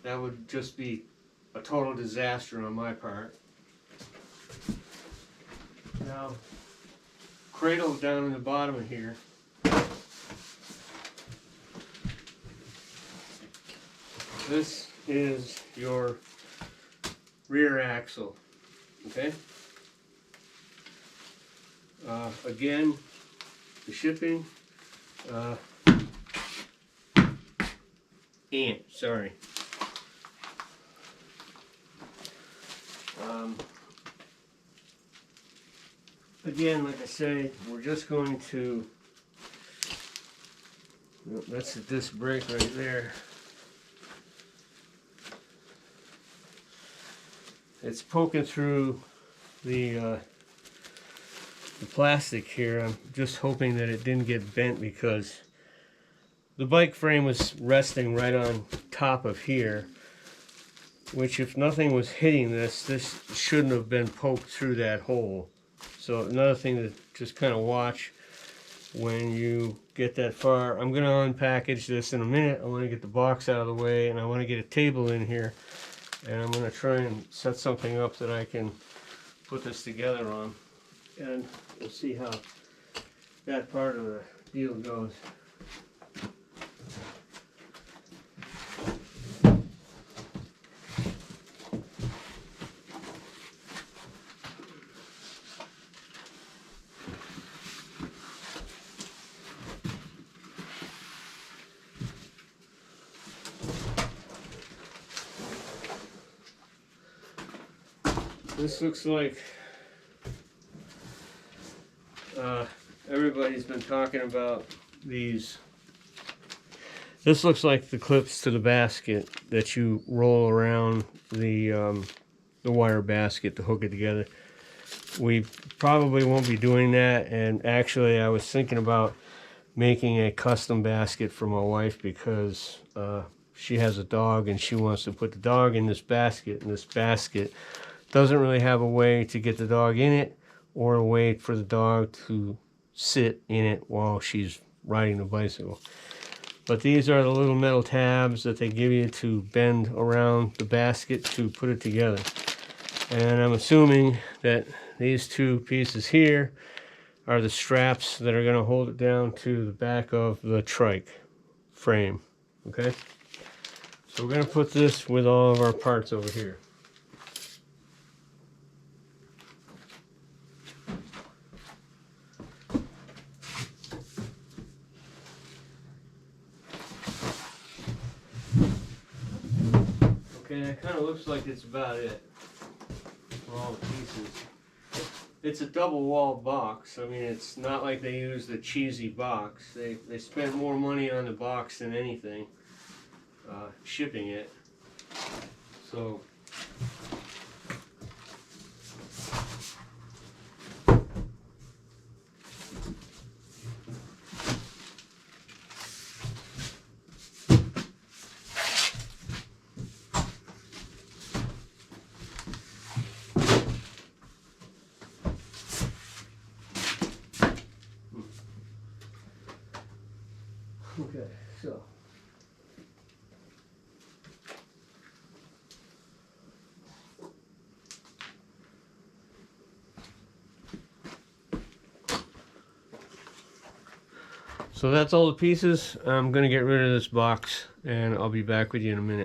that would just be a total disaster on my part. Now, cradle down in the bottom of here. This is your rear axle, okay? Again, the shipping, sorry. Again, like I say, we're just going to, that's the disc brake right there. It's poking through the plastic here. I'm just hoping that it didn't get bent because the bike frame was resting right on top of here, which if nothing was hitting this shouldn't have been poked through that hole. So another thing to just kind of watch when you get that far. I'm going to unpackage this in a minute. I want to get the box out of the way, and I want to get a table in here, and I'm going to try and set something up that I can put this together on, and we'll see how that part of the deal goes. This looks like everybody's been talking about these. This looks like the clips to the basket that you roll around the wire basket to hook it together. We probably won't be doing that, and actually I was thinking about making a custom basket for my wife because she has a dog and she wants to put the dog in this basket, and this basket doesn't really have a way to get the dog in it or a way for the dog to sit in it while she's riding the bicycle. But these are the little metal tabs that they give you to bend around the basket to put it together. And I'm assuming that these two pieces here are the straps that are going to hold it down to the back of the trike frame. Okay? So we're going to put this with all of our parts over here. Okay, that kind of looks like it's about it for all the pieces. It's a double wall box. I mean, it's not like they use the cheesy box. They spent more money on the box than anything, shipping it. So okay, so that's all the pieces. I'm going to get rid of this box and I'll be back with you in a minute.